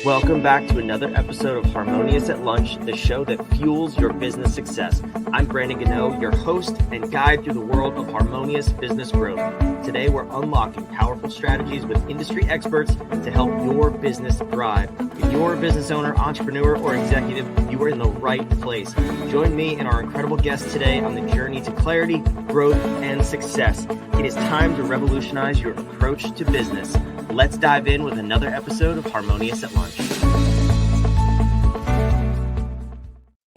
Welcome back to another episode of Harmonious at Lunch, the show that fuels your business success. I'm Brandon Gano, your host and guide through the world of harmonious business growth. Today, we're unlocking powerful strategies with industry experts to help your business thrive. If you're a business owner, entrepreneur, or executive, you are in the right place. Join me and our incredible guests today on the journey to clarity, growth, and success. It is time to revolutionize your approach to business. Let's dive in with another episode of Harmonious at Lunch.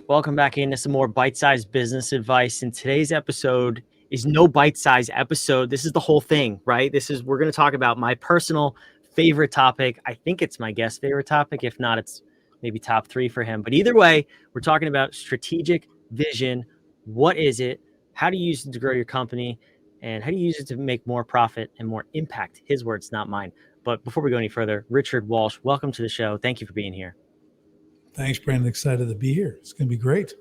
Welcome back into some more bite-sized business advice. And today's episode is no bite-sized episode. This is the whole thing, right? We're going to talk about my personal favorite topic. I think it's my guest's favorite topic. If not, it's maybe top 3 for him. But either way, we're talking about strategic vision. What is it? How do you use it to grow your company? And how do you use it to make more profit and more impact? His words, not mine. But before we go any further, Richard Walsh, welcome to the show. Thank you for being here. Thanks, Brandon. Excited to be here. It's going to be great.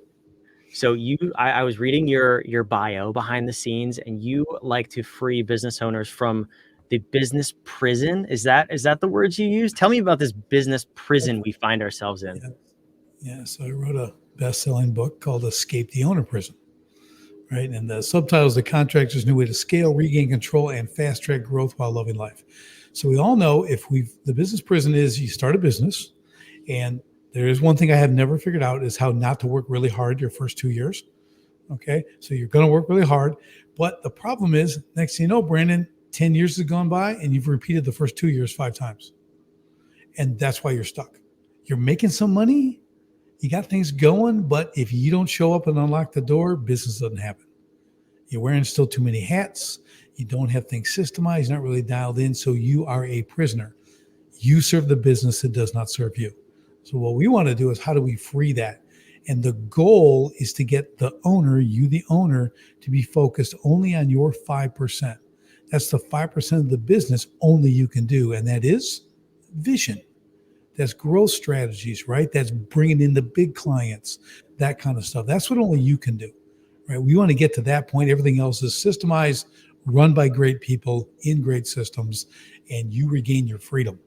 So I was reading your bio behind the scenes, and you like to free business owners from the business prison. Is that the words you use? Tell me about this business prison we find ourselves in. Yeah. So I wrote a best-selling book called Escape the Owner Prison. Right. And the subtitle is The Contractor's New Way to Scale, Regain Control, and Fast Track Growth While Loving Life. So we all know the business prison is you start a business, and there is one thing I have never figured out is how not to work really hard your first 2 years. Okay. So you're going to work really hard. But the problem is, next thing you know, Brandon, 10 years has gone by and you've repeated the first 2 years 5 times. And that's why you're stuck. You're making some money. You got things going, but if you don't show up and unlock the door, business doesn't happen. You're wearing still too many hats. You don't have things systemized. You're not really dialed in. So you are a prisoner. You serve the business that does not serve you. So what we want to do is how do we free that? And the goal is to get the owner, you the owner, to be focused only on your 5%. That's the 5% of the business only you can do. And that is vision. That's growth strategies, right? That's bringing in the big clients, that kind of stuff. That's what only you can do, right? We want to get to that point. Everything else is systemized, run by great people in great systems, and you regain your freedom,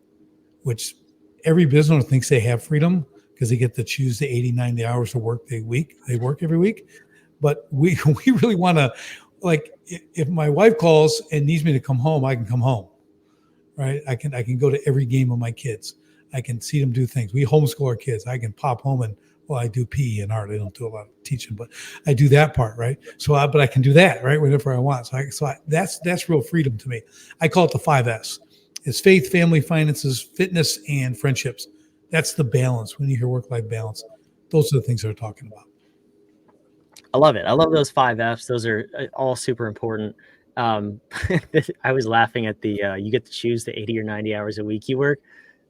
which every business owner thinks they have freedom because they get to choose the 80, 90 hours of work they work every week. But we really want to, like, if my wife calls and needs me to come home, I can come home, right? I can go to every game of my kids. I can see them do things. We homeschool our kids. I can pop home and, well, I do PE and art. I don't do a lot of teaching, but I do that part, right? So, but I can do that, right, whenever I want. That's real freedom to me. I call it the 5S. It's faith, family, finances, fitness, and friendships. That's the balance. When you hear work-life balance, those are the things they're talking about. I love it. I love those 5 Fs. Those are all super important. I was laughing at you get to choose the 80 or 90 hours a week you work.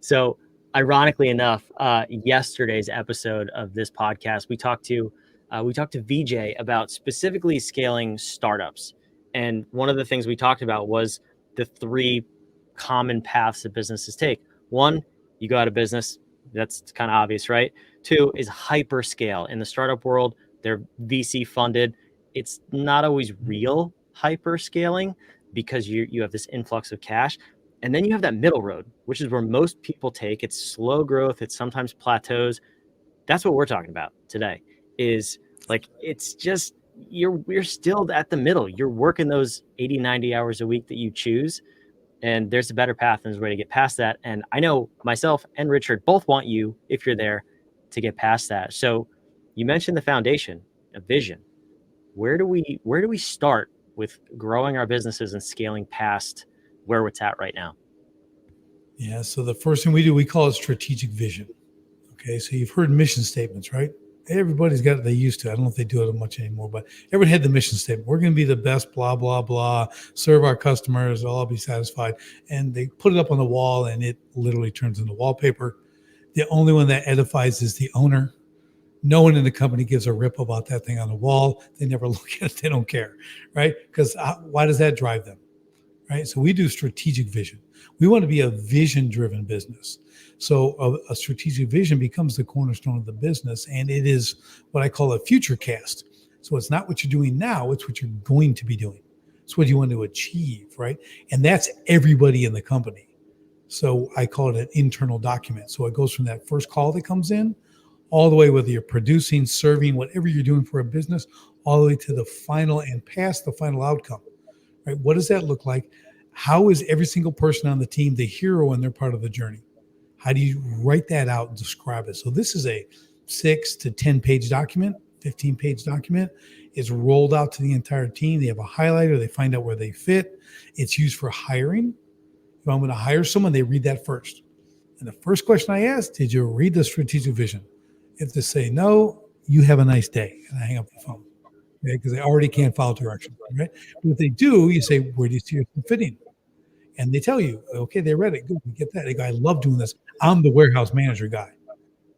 So ironically enough, yesterday's episode of this podcast, we talked to VJ about specifically scaling startups. And one of the things we talked about was the 3 common paths that businesses take. 1, you go out of business. That's kind of obvious, right? 2 is hyperscale. In the startup world, they're VC funded. It's not always real hyperscaling because you have this influx of cash. And then you have that middle road, which is where most people take. It's slow growth. It sometimes plateaus. That's what we're talking about today is like, it's just, we're still at the middle. You're working those 80, 90 hours a week that you choose. And there's a better path and there's a way to get past that. And I know myself and Richard both want you, if you're there, to get past that. So you mentioned the foundation, a vision. Where do we start with growing our businesses and scaling past where it's at right now? Yeah. So the first thing we do, we call it strategic vision. Okay. So you've heard mission statements, right? Everybody's got it. They used to. I don't know if they do it much anymore, but everyone had the mission statement. We're going to be the best, blah, blah, blah, serve our customers, all be satisfied. And they put it up on the wall and it literally turns into wallpaper. The only one that edifies is the owner. No one in the company gives a rip about that thing on the wall. They never look at it. They don't care, right? Because why does that drive them, right? So we do strategic vision. We want to be a vision-driven business. So a strategic vision becomes the cornerstone of the business, and it is what I call a future cast. So it's not what you're doing now, it's what you're going to be doing. It's what you want to achieve, right? And that's everybody in the company. So I call it an internal document. So it goes from that first call that comes in all the way, whether you're producing, serving, whatever you're doing for a business, all the way to the final and past the final outcome, right? What does that look like? How is every single person on the team the hero and they're part of the journey? How do you write that out and describe it? So this is a 6 to 10 page document, 15-page document. It's rolled out to the entire team. They have a highlighter. They find out where they fit. It's used for hiring. If I'm going to hire someone, they read that first. And the first question I ask, did you read the strategic vision? If they say no, you have a nice day. And I hang up the phone, okay? Because they already can't follow directions, right? But if they do, you say, where do you see yourself fitting? And they tell you, okay, they read it. Good, we get that. They go, I love doing this. I'm the warehouse manager guy.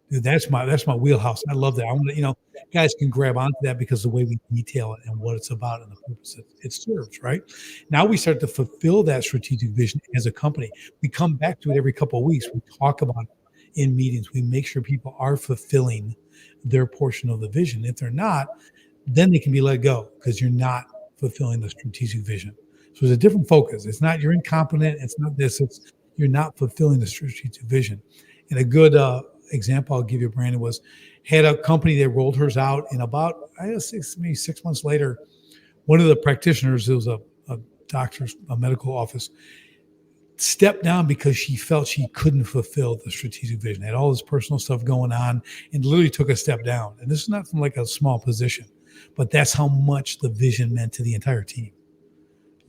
Dude, that's my wheelhouse. I love that. I want to, guys can grab onto that because the way we detail it and what it's about and the purpose it serves, right? Now we start to fulfill that strategic vision as a company. We come back to it every couple of weeks. We talk about it in meetings. We make sure people are fulfilling their portion of the vision. If they're not, then they can be let go because you're not fulfilling the strategic vision. So there's a different focus. It's not you're incompetent. It's not this. It's you're not fulfilling the strategic vision. And a good example I'll give you, Brandon, was had a company that rolled hers out, and about maybe 6 months later, one of the practitioners, it was a doctor's, a medical office, stepped down because she felt she couldn't fulfill the strategic vision. Had all this personal stuff going on, and literally took a step down. And this is not from like a small position, but that's how much the vision meant to the entire team.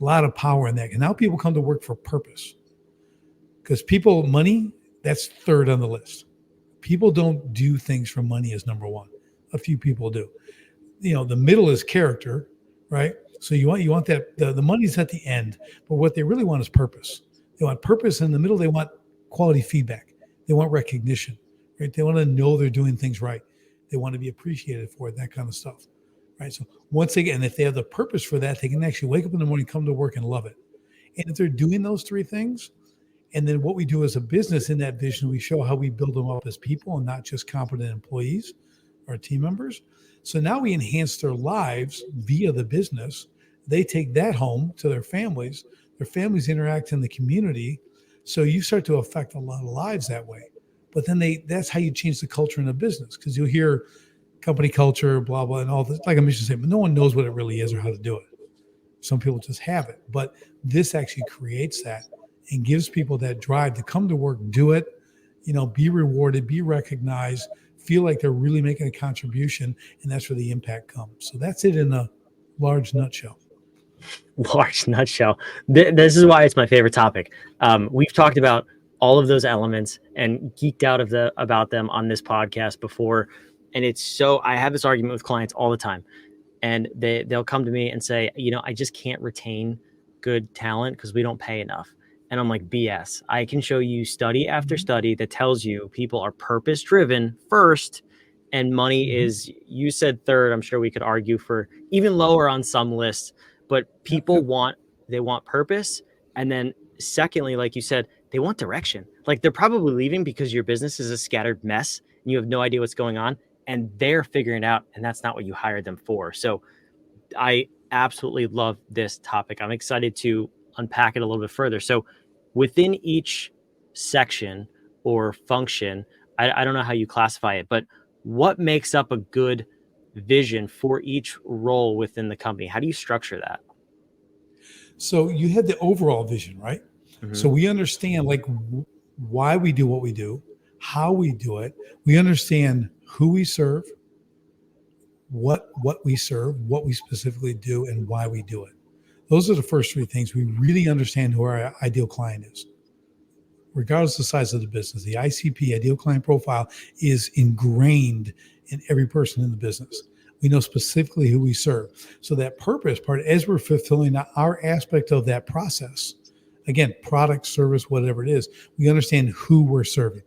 A lot of power in that. And now people come to work for purpose, because money, that's third on the list. People don't do things for money as number one. A few people do. The middle is character, right? So you want that, the money's at the end, but what they really want is purpose. They want purpose in the middle. They want quality feedback. They want recognition, right? They want to know they're doing things right. They want to be appreciated for it, that kind of stuff, right? So once again, and if they have the purpose for that, they can actually wake up in the morning, come to work and love it. And if they're doing those three things, and then what we do as a business in that vision, we show how we build them up as people and not just competent employees or team members. So now we enhance their lives via the business. They take that home to their families. Their families interact in the community. So you start to affect a lot of lives that way. But then that's how you change the culture in a business, because you'll hear company culture, blah, blah, and all this, like a mission statement. No one knows what it really is or how to do it. Some people just have it. But this actually creates that and gives people that drive to come to work, do it, be rewarded, be recognized, feel like they're really making a contribution, and that's where the impact comes. So that's it in a large nutshell. Large nutshell. This is why it's my favorite topic. We've talked about all of those elements and geeked out about them on this podcast before, and I have this argument with clients all the time, and they'll come to me and say, I just can't retain good talent because we don't pay enough. And I'm like, BS. I can show you study after study that tells you people are purpose driven first, and money is, you said third. I'm sure we could argue for even lower on some lists, but people want purpose. And then secondly, like you said, they want direction. Like they're probably leaving because your business is a scattered mess and you have no idea what's going on, and they're figuring it out. And that's not what you hired them for. So I absolutely love this topic. I'm excited to unpack it a little bit further. So within each section or function, I don't know how you classify it, but what makes up a good vision for each role within the company? How do you structure that? So you had the overall vision, right? Mm-hmm. So we understand why we do what we do, how we do it. We understand who we serve, what we serve, what we specifically do, and why we do it. Those are the first three things. We really understand who our ideal client is. Regardless of the size of the business, the ICP, ideal client profile, is ingrained in every person in the business. We know specifically who we serve. So that purpose part, as we're fulfilling our aspect of that process, again, product, service, whatever it is, we understand who we're serving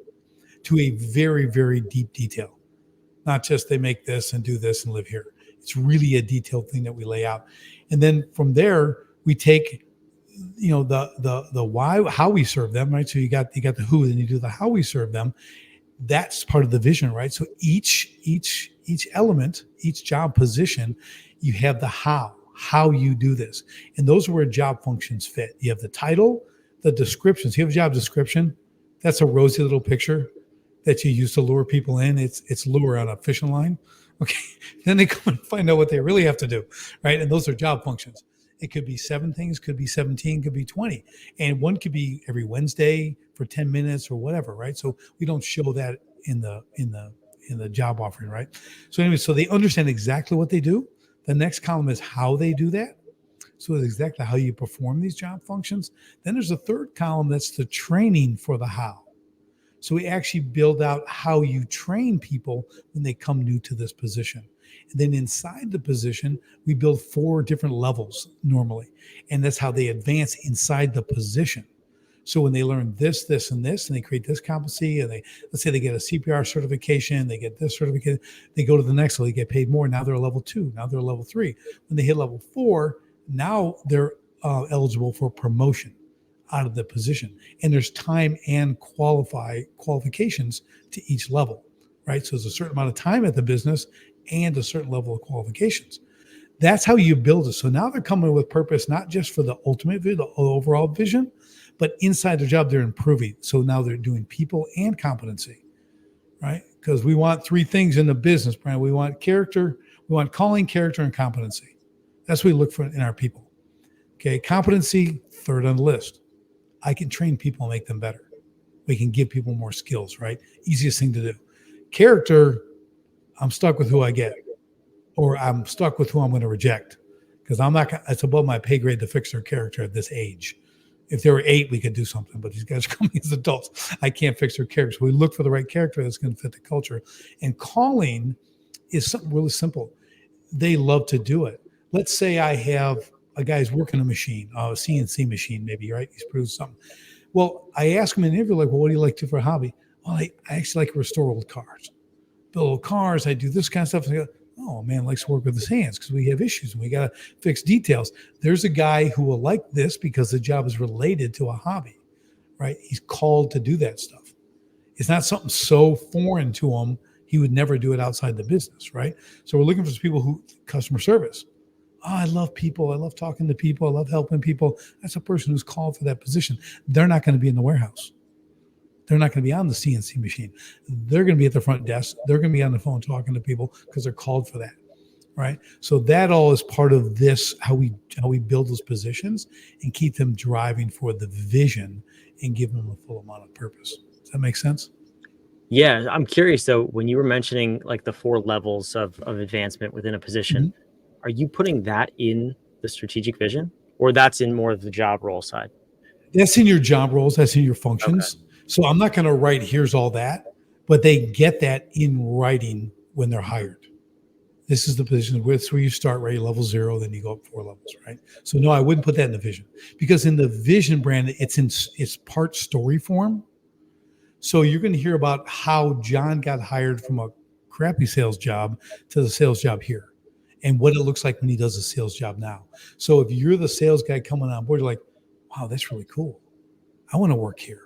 to a very, very deep detail. Not just they make this and do this and live here. It's really a detailed thing that we lay out. And then from there, we take, the why, how we serve them, right? So you got the who, then you do the how we serve them. That's part of the vision, right? So each element, each job position, you have the how you do this. And those are where job functions fit. You have the title, the descriptions. You have a job description. That's a rosy little picture that you use to lure people in. It's lure on a fishing line. Okay. Then they come and find out what they really have to do. Right. And those are job functions. It could be 7 things, could be 17, could be 20. And one could be every Wednesday for 10 minutes or whatever. Right. So we don't show that in the job offering. Right. So anyway, so they understand exactly what they do. The next column is how they do that. So it's exactly how you perform these job functions. Then there's a third column that's the training for the how. So we actually build out how you train people when they come new to this position. And then inside the position, we build 4 different levels normally. And that's how they advance inside the position. So when they learn this, this, and this, and they create this competency, and let's say they get a CPR certification, they get this certificate, they go to the next level, they get paid more. Now they're a level 2, now they're a level 3. When they hit level 4, now they're eligible for promotion out of the position. And there's time and qualifications to each level, right? So there's a certain amount of time at the business and a certain level of qualifications. That's how you build it. So now they're coming with purpose, not just for the ultimate vision, the overall vision, but inside their job, they're improving. So now they're doing people and competency, right? Because we want 3 things in the business, Brian. We want character, we want calling, character, and competency. That's what we look for in our people. Okay, competency, third on the list. I can train people and make them better. We can give people more skills, right? Easiest thing to do. Character, I'm stuck with who I get, or I'm stuck with who I'm going to reject, because it's above my pay grade to fix their character at this age. If they were 8, we could do something, but these guys are coming as adults. I can't fix their character. So we look for the right character that's going to fit the culture. And calling is something really simple. They love to do it. Let's say I have a guy's working a machine, a CNC machine, maybe, right? He's produced something. Well, I ask him in an interview, like, well, what do you like to do for a hobby? Well, I actually like to restore old cars. Build old cars. I do this kind of stuff. And I go, oh, man likes to work with his hands because we have issues and we got to fix details. There's a guy who will like this because the job is related to a hobby, right? He's called to do that stuff. It's not something so foreign to him. He would never do it outside the business, right? So we're looking for people who customer service. Oh, I love people. I love talking to people. I love helping people. That's a person who's called for that position. They're not going to be in the warehouse. They're not going to be on the CNC machine. They're going to be at the front desk. They're going to be on the phone talking to people because they're called for that, right? So that all is part of this, how we build those positions and keep them driving for the vision and give them a full amount of purpose. Does that make sense? Yeah, I'm curious though, when you were mentioning like the 4 levels of advancement within a position, mm-hmm. Are you putting that in the strategic vision, or that's in more of the job role side? That's in your job roles. That's in your functions. Okay. So I'm not going to write, here's all that, but they get that in writing when they're hired. This is the position where you start, right? Level 0, then you go up 4 levels, right? So no, I wouldn't put that in the vision, because in the vision, Brandon, it's part story form. So you're going to hear about how John got hired from a crappy sales job to the sales job here, and what it looks like when he does a sales job now. So if you're the sales guy coming on board, you're like, wow, that's really cool. I want to work here.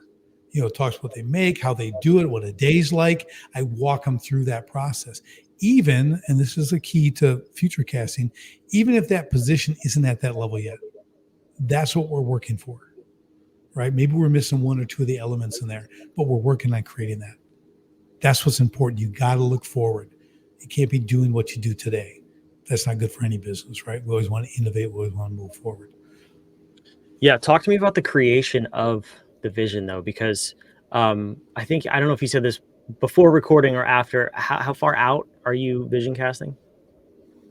You know, it talks what they make, how they do it, what a day's like. I walk them through that process. Even, and this is a key to future casting, even if that position isn't at that level yet, that's what we're working for, right? Maybe we're missing 1 or 2 of the elements in there, but we're working on creating that. That's what's important. You got to look forward. You can't be doing what you do today. That's not good for any business, right? We always want to innovate. We always want to move forward. Yeah. Talk to me about the creation of the vision though, because I don't know if you said this before recording or after, how far out are you vision casting?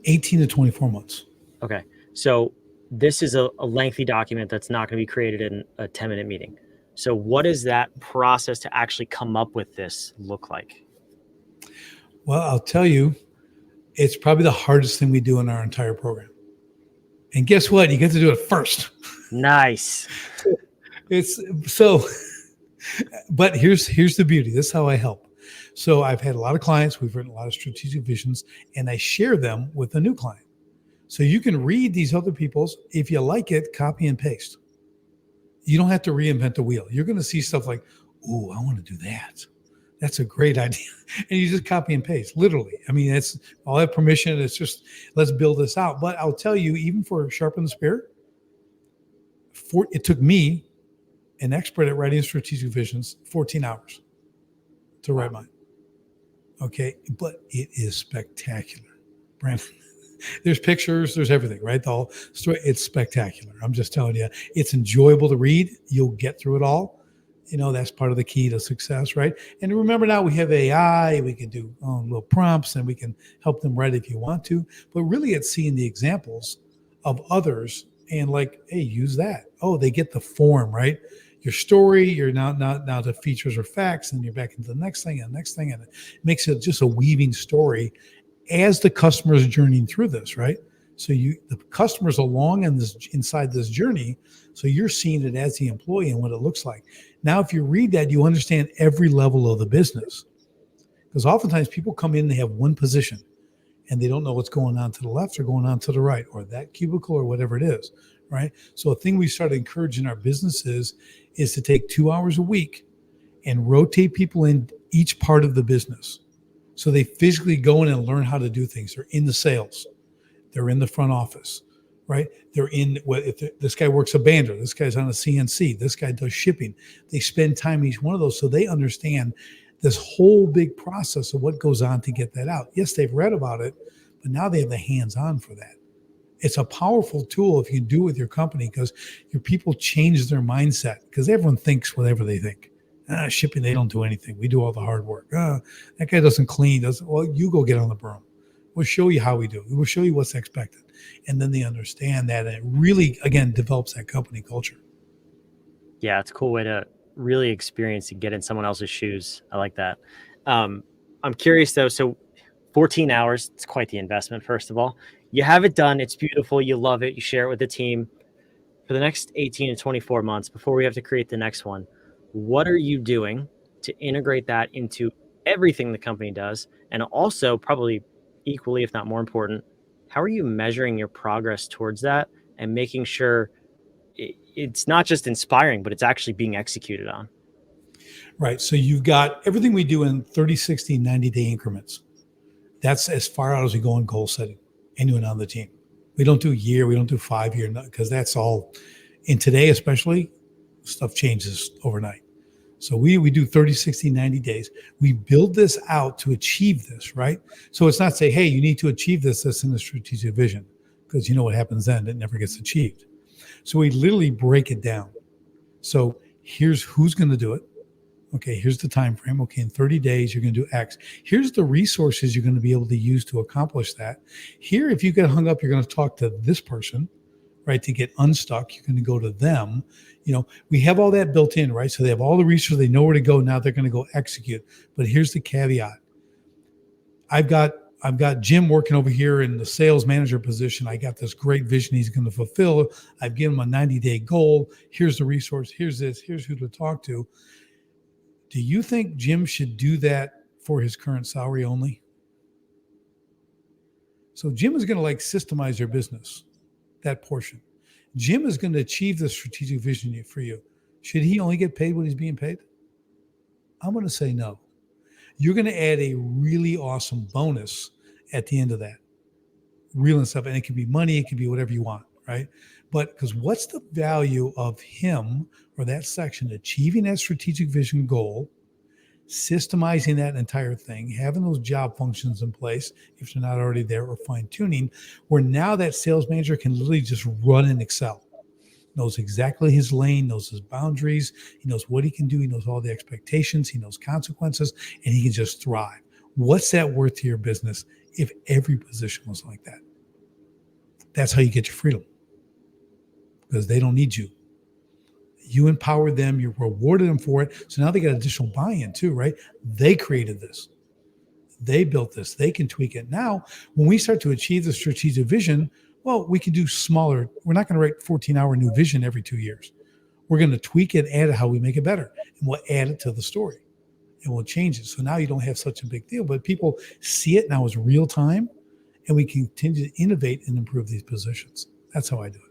18 to 24 months. Okay. So this is a lengthy document that's not going to be created in a 10-minute meeting. So what does that process to actually come up with this look like? Well, I'll tell you, it's probably the hardest thing we do in our entire program. And guess what? You get to do it first. Nice. But here's the beauty. This is how I help. So I've had a lot of clients. We've written a lot of strategic visions, and I share them with a new client. So you can read these other people's. If you like it, copy and paste. You don't have to reinvent the wheel. You're going to see stuff like, oh, I want to do that. That's a great idea. And you just copy and paste, literally. I mean, I'll have permission. It's just, let's build this out. But I'll tell you, even for Sharpen the Spear, it took me an expert at writing strategic visions, 14 hours to write mine. Okay. But it is spectacular, Brandon. There's pictures, there's everything, right? The whole story, it's spectacular. I'm just telling you, it's enjoyable to read. You'll get through it all. That's part of the key to success, right? And remember, now we have AI, we can do little prompts and we can help them write if you want to. But really, it's seeing the examples of others and like, hey, use that. Oh, they get the form, right? Your story, you're now the features or facts, and you're back into the next thing and the next thing. And it makes it just a weaving story as the customer is journeying through this, right? So the customer's along inside this journey. So you're seeing it as the employee and what it looks like. Now, if you read that, you understand every level of the business. Because oftentimes people come in, they have one position and they don't know what's going on to the left or going on to the right, or that cubicle or whatever it is, right? So a thing we started encouraging our businesses is to take 2 hours a week and rotate people in each part of the business. So they physically go in and learn how to do things. They're in the sales. They're in the front office, right? They're in, this guy works a bander. This guy's on a CNC. This guy does shipping. They spend time in each one of those so they understand this whole big process of what goes on to get that out. Yes, they've read about it, but now they have the hands-on for that. It's a powerful tool if you do it with your company, because your people change their mindset, because everyone thinks whatever they think. Shipping, they don't do anything. We do all the hard work. That guy doesn't clean. Well, you go get on the broom. We'll show you how we do it. We'll show you what's expected. And then they understand that. And it really, again, develops that company culture. Yeah, it's a cool way to really experience and get in someone else's shoes. I like that. I'm curious though. So 14 hours, it's quite the investment. First of all, you have it done. It's beautiful. You love it. You share it with the team. For the next 18 to 24 months before we have to create the next one, what are you doing to integrate that into everything the company does? And also, probably equally, if not more important, how are you measuring your progress towards that and making sure it's not just inspiring, but it's actually being executed on? Right. So you've got everything we do in 30, 60, 90-day increments. That's as far out as we go in goal setting, anyone on the team. We don't do a year, we don't do 5 year, because that's all, in today especially, stuff changes overnight. So we do 30, 60, 90 days. We build this out to achieve this, right? So it's not say, hey, you need to achieve this. That's in the strategic vision, because you know what happens then. It never gets achieved. So we literally break it down. So here's who's going to do it. Okay, here's the time frame. Okay, in 30 days, you're going to do X. Here's the resources you're going to be able to use to accomplish that. Here, if you get hung up, you're going to talk to this person, right? To get unstuck, you're going to go to them. We have all that built in, right? So they have all the resources. They know where to go. Now they're going to go execute. But here's the caveat. I've got Jim working over here in the sales manager position. I got this great vision he's going to fulfill. I've given him a 90-day goal. Here's the resource. Here's this. Here's who to talk to. Do you think Jim should do that for his current salary only? So Jim is going to systemize your business, that portion. Jim is going to achieve the strategic vision for you. Should he only get paid what he's being paid? I'm going to say no. You're going to add a really awesome bonus at the end of that. Real and stuff. And it can be money. It can be whatever you want, right? But because what's the value of him or that section achieving that strategic vision goal, systemizing that entire thing, having those job functions in place, if they're not already there, or fine tuning, where now that sales manager can literally just run in Excel, knows exactly his lane, knows his boundaries, he knows what he can do, he knows all the expectations, he knows consequences, and he can just thrive. What's that worth to your business if every position was like that? That's how you get your freedom, because they don't need you. You empower them, you rewarded them for it. So now they get additional buy-in too, right? They created this. They built this. They can tweak it. Now, when we start to achieve the strategic vision, well, we can do smaller. We're not going to write 14-hour new vision every 2 years. We're going to tweak it, add it how we make it better. And we'll add it to the story. And we'll change it. So now you don't have such a big deal. But people see it now as real time. And we continue to innovate and improve these positions. That's how I do it.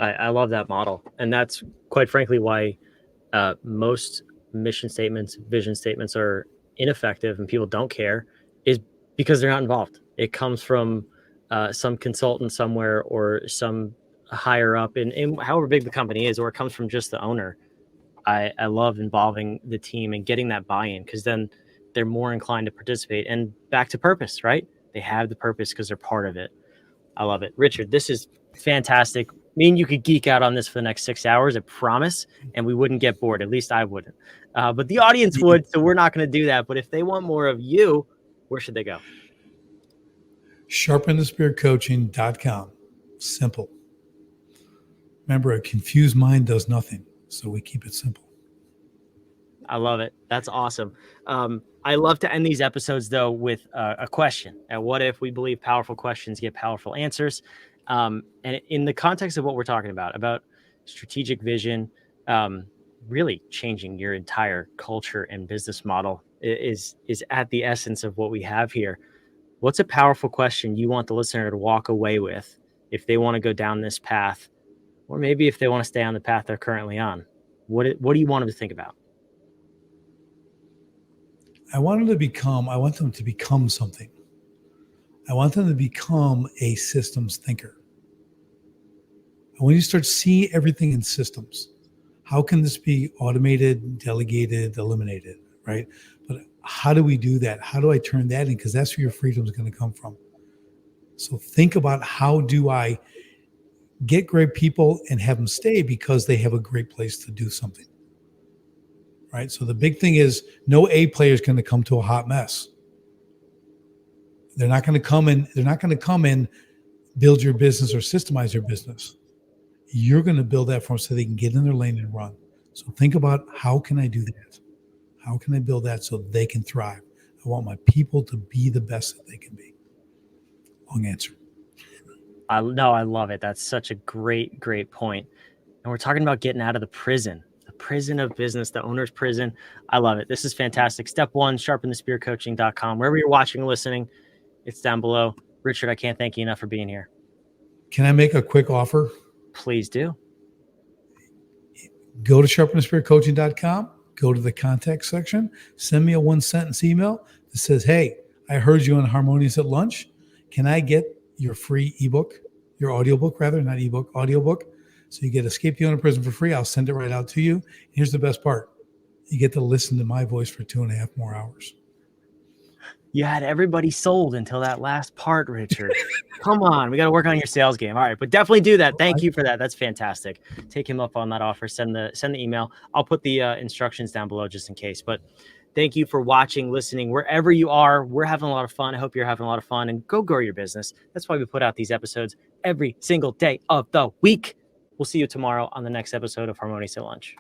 I love that model. And that's quite frankly why most mission statements, vision statements are ineffective and people don't care, is because they're not involved. It comes from some consultant somewhere or some higher up in however big the company is, or it comes from just the owner. I love involving the team and getting that buy-in, because then they're more inclined to participate. And back to purpose, right? They have the purpose because they're part of it. I love it. Richard, this is fantastic. Me and you could geek out on this for the next 6 hours, I promise, and we wouldn't get bored. At least I wouldn't. But the audience would, so we're not going to do that. But if they want more of you, where should they go? sharpenthespiritcoaching.com. Simple. Remember, a confused mind does nothing, so we keep it simple. I love it. That's awesome. I love to end these episodes, though, with a question. And what if we believe powerful questions get powerful answers? And in the context of what we're talking about strategic vision, really changing your entire culture and business model is at the essence of what we have here. What's a powerful question you want the listener to walk away with if they want to go down this path, or maybe if they want to stay on the path they're currently on? What do you want them to think about? I want them to become something. I want them to become a systems thinker. And when you start seeing everything in systems, how can this be automated, delegated, eliminated, right? But how do we do that? How do I turn that in? Because that's where your freedom is going to come from. So think about, how do I get great people and have them stay because they have a great place to do something, right? So the big thing is, no A player is going to come to a hot mess. They're not going to come and build your business or systemize your business. You're going to build that for them so they can get in their lane and run. So think about, how can I do that? How can I build that so they can thrive? I want my people to be the best that they can be. Long answer. I love it. That's such a great point. And we're talking about getting out of the prison of business, the owner's prison. I love it. This is fantastic. Step one, sharpenthespiritcoaching.com. Wherever you're watching or listening, it's down below. Richard, I can't thank you enough for being here. Can I make a quick offer? Please do. Go to sharpenthespiritcoaching.com, go to the contact section, send me a 1-sentence email that says, hey, I heard you on Harmonious at lunch. Can I get your free ebook, your audiobook rather, not ebook, audiobook? So you get Escape the Owner Prison for free. I'll send it right out to you. Here's the best part. You get to listen to my voice for 2.5 more hours. You had everybody sold until that last part, Richard. Come on. We got to work on your sales game. All right. But definitely do that. Thank you for that. That's fantastic. Take him up on that offer. Send the email. I'll put the instructions down below just in case. But thank you for watching, listening, wherever you are. We're having a lot of fun. I hope you're having a lot of fun, and go grow your business. That's why we put out these episodes every single day of the week. We'll see you tomorrow on the next episode of Harmonious at Lunch.